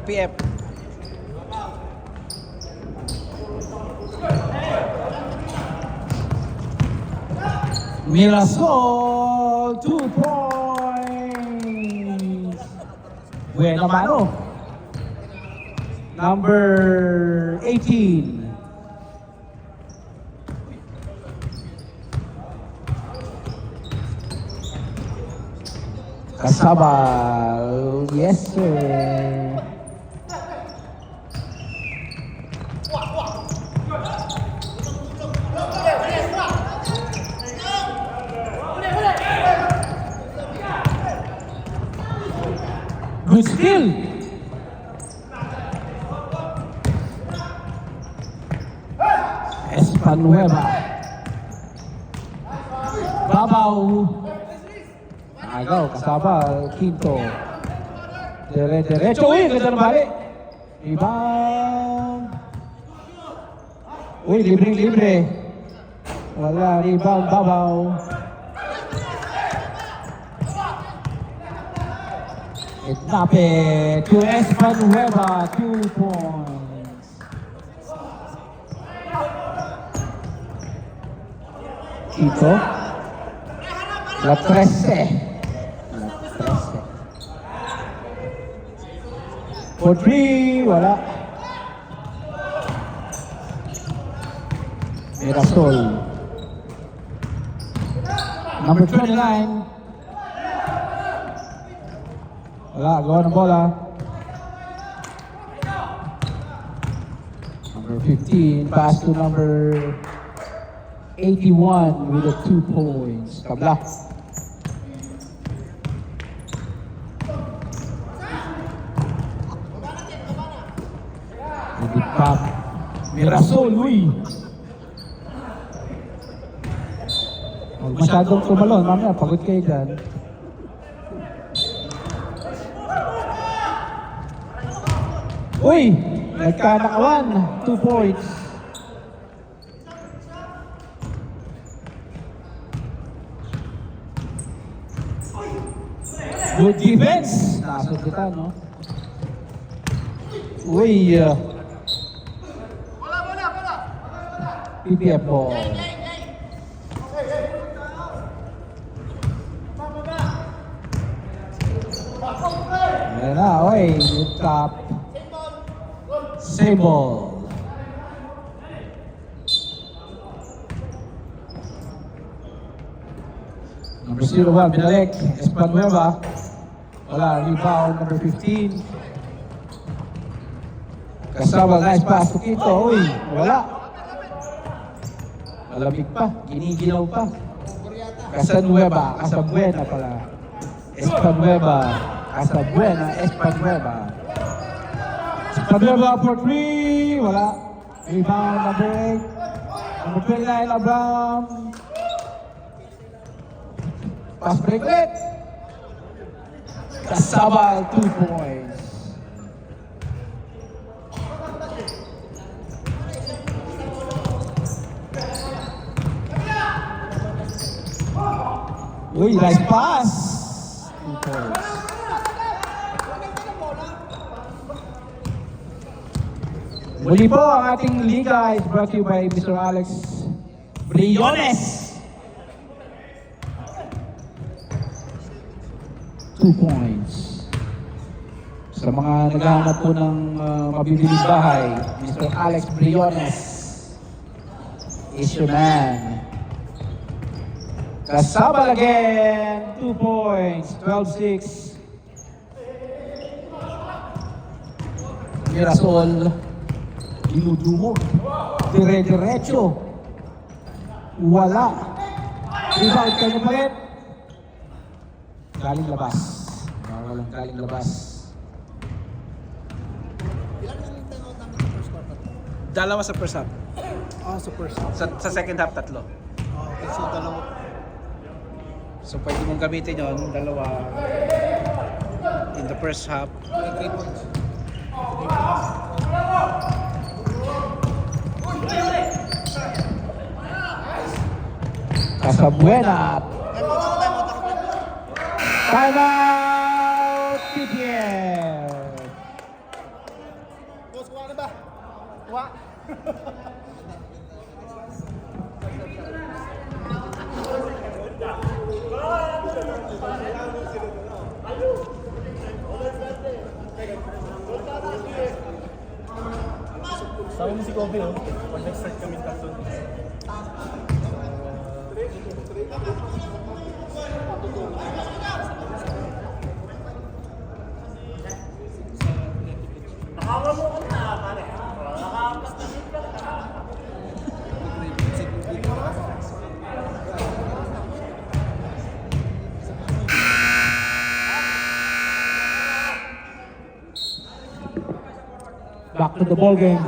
PPF. Mirasol, 2 points. Buena mano. Number 18. Kasabal, yes sir. Good skill. Espanueva. Babaw. Agaw, Kasabal, Quinto. Diretso. Uy, ganda na bali. Rebound. Uy, libre. Wala, rebound, Babaw. Itnape to Espanueva, 2 points. Quito. La 13. For 3, wala. Mirasol. Number 29. Wala, gawa ng bola. Number 15, pass to number 81 with the 2 points. Kabla. Pop. Mirasol, uy. Huwag masyadong tumalon, mamaya pagod kayo dyan. Uy, nagkanakawan, 2 points. Good defense. Nakasot kita, no? Uy, PPF ball. Ayan na, uy, good top. Same ball. Number 01, binalik. Espanueva. Wala, rebound. Number 15. Kasabal, nice pass to Quito. Uy, wala. Malamig pa, ginigilaw pa. Casanueva, Casabuena pala. Espanueva, Espanueva. Espanueva for 3, wala. Rebound, number 8. Number 29, Abraham. Pass break ulit. Kasabal, 2 points. Uy, nice pass. 2 points. Muli po ang ating liga is brought to you by Mr. Alex Briones. 2 points. Sa mga naghahanap po ng mabibiling bahay, Mr. Alex Briones is your man. Kasabal again, 2 points, 12-6. Mirasol, dinudumo, dire-diretso, wala. Rebound kayo pa rin. Galing labas. Walang galing labas. Dalawa sa first half. Sa first half. Sa second half, 3. Okay, so dalawa. So pwede mong gamitin yon dalawa in the first half. 3 points. Casabuena. Time out, PPL. Sabi mo si Kobe, oh. Pag nag-start kami tatlo. Back to the ball game.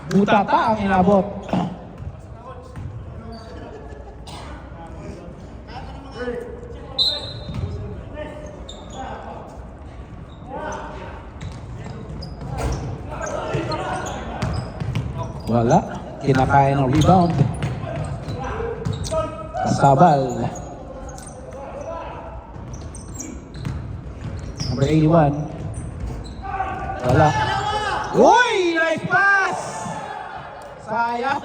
Butata ang inabot. Wala. Kinakain ng rebound. Kasabal. Number 81. Wala. Uy! Nice pass! Sayang.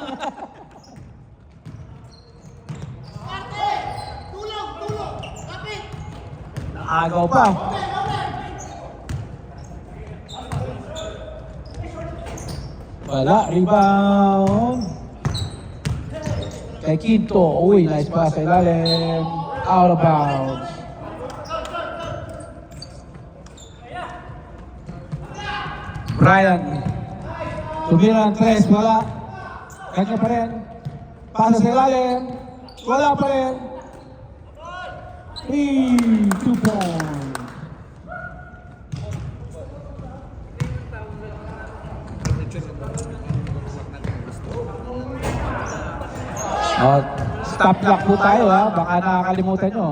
Naagaw pa. Wala, rebound. Kay Quinto. Uy, nice pass sa ilalim. Out of bounds. Brian. Tumira ng 3, wala. Kanya pa rin. Pasa sa ilalim. Wala pa rin. 2 points. Stop clock po tayo ha. Baka nakakalimutan nyo.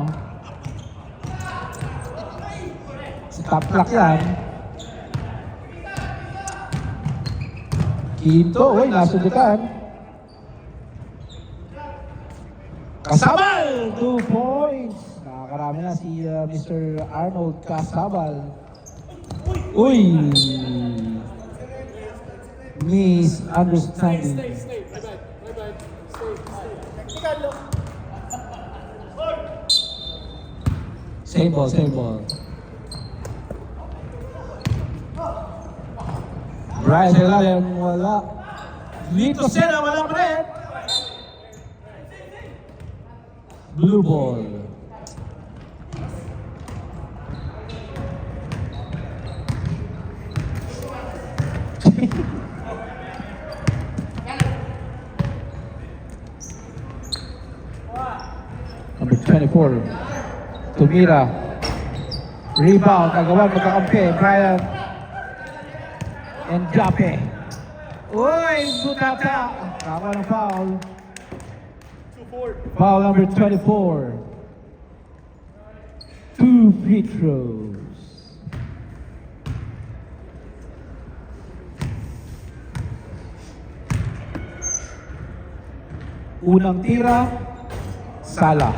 Stop clock yan. Quinto, uy, nasundutan. Kasabal! 2 points. Nakakarami na si Mr. Arnold Kasabal. Uy! Misunderstanding. Same ball, same ball. Brian Hilalim, wala. Lito Sena, wala pa rin. Blue ball. Number 24. Tumira. Rebound, kagawan, magkakampi. Brian. And Jape. Uy, Butata. Tama ng foul. Foul number 24. 2 free throws. Unang tira, Sala.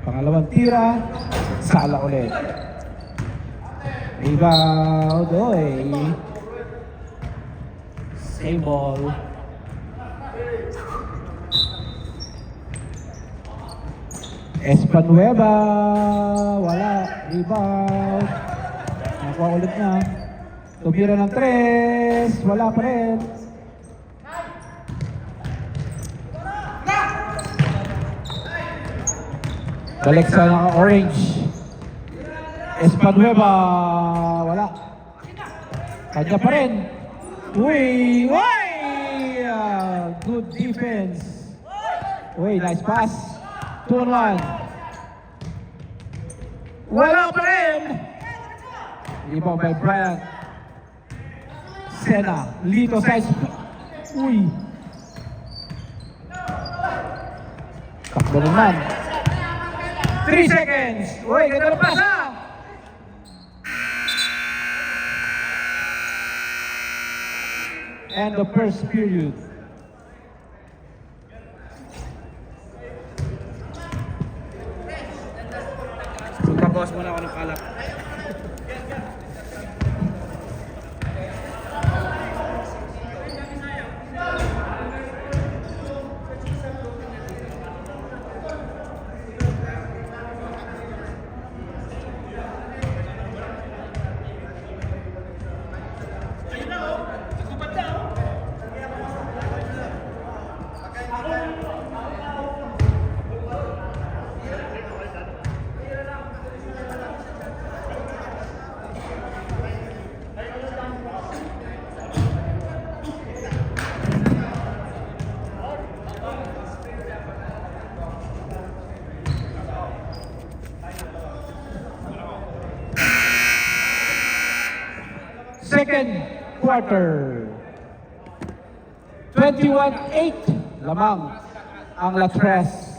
Pangalawang tira, Sala ulit. Rebound, oy. Same ball. Espanueva, wala. Rebound. Nakuha ulit na. Tumira ng 3, wala pa rin. Balik sa naka-orange. Espanueva, wala. Kanya pa rin. Uy! Uy! Good defense. Uy, nice pass. 2-on-1. Wala pa rin. Rebound by Brian. Sena. Lito size. Uy. Takbo naman. 3 seconds. Uy, ganda na pasa. And the first period. Magpabawas muna ako ng kalak. Second quarter. 21-8 lamang ang Latres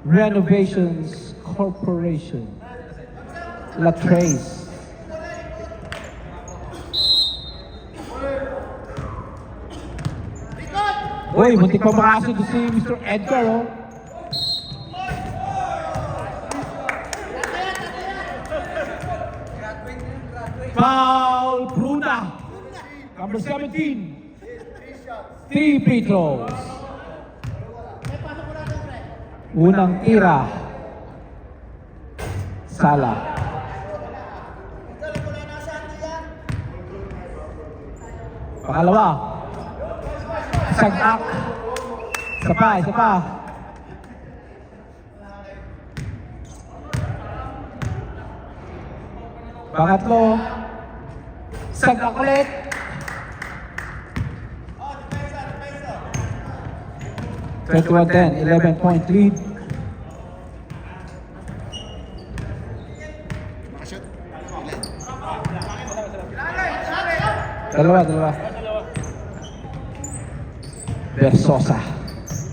Renovations Corporation. Latres. Uy, muntik pa makasod si Mr. Edgar, oh. Foul, Bruna. Number 17. 3 free throws. Unang tira. Sala. Pangalawa. Sagak. Isa pa, isa pa. Pangatlo. Sagak ulit. Twenty-one 10, 11-point lead. Dalawa. Versosa.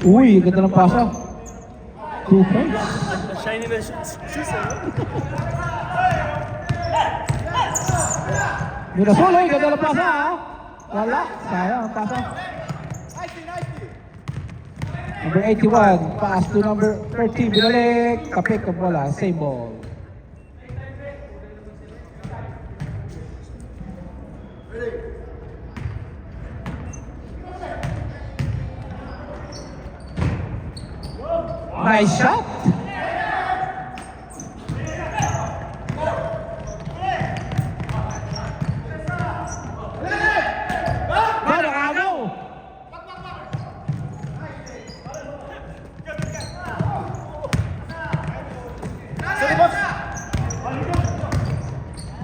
Uy, ganda ng pasa. 2 points. Shiny na shoes eh. Minasuloy, ganda ng pasa, ha? Wala, sayang ang pasa. Number 81, pass to number 13, binalik, kapit ka bola, same ball. Nice shot!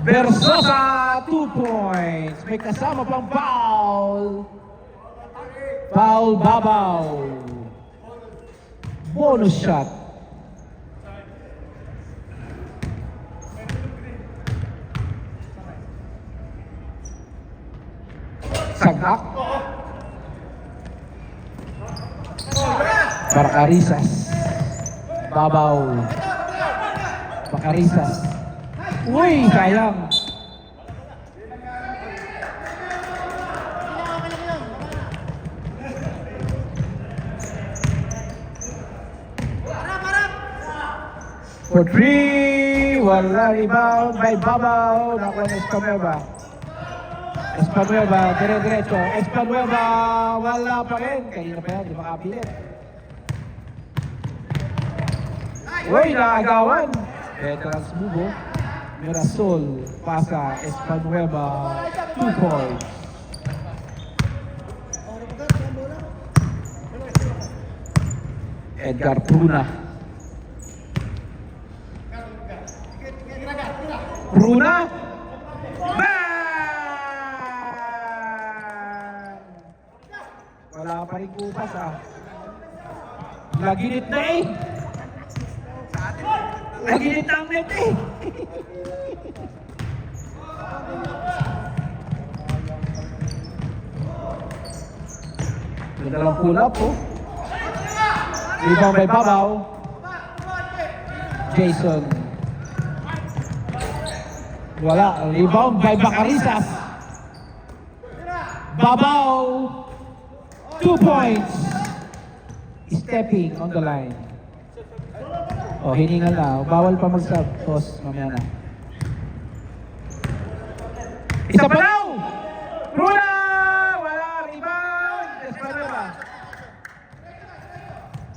Versosa, 2 points. May kasama pang foul. Foul Babaw. Bonus shot. Sagak. Barcarisas. Babaw. Barcarisas. Uy, sayang. For 3, wala rebound by Babaw. Nakuha ng Espanueva. Espanueva, dire-diretso. Espanueva, wala pa rin. Kanina pa yan, di makabilit. Uy, naagawan. Veterans move, oh. Mirasol, pasa, Espanueva, 2 points. Edgar Bruna. Bruna! Bang! Wala pa rin kupas, ah. Laginit na eh. Laginit ang net eh. Ganda lang pull up po. Rebound by Babaw. Jason. Wala. Rebound by Bacarisas. Babaw. 2 points. Stepping on the line. Oh, hiningal na. Bawal pa mag-sub. Pause. Mamaya na. Isa pa daw! Runa! Wala! Rebound! Espanueva.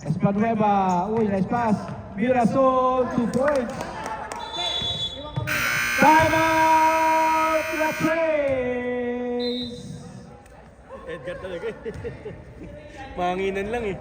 Espanueva. Uy, nice pass. Mirasol. 2 points. Time out! La Trace! Edgar talaga eh. Manginan lang eh.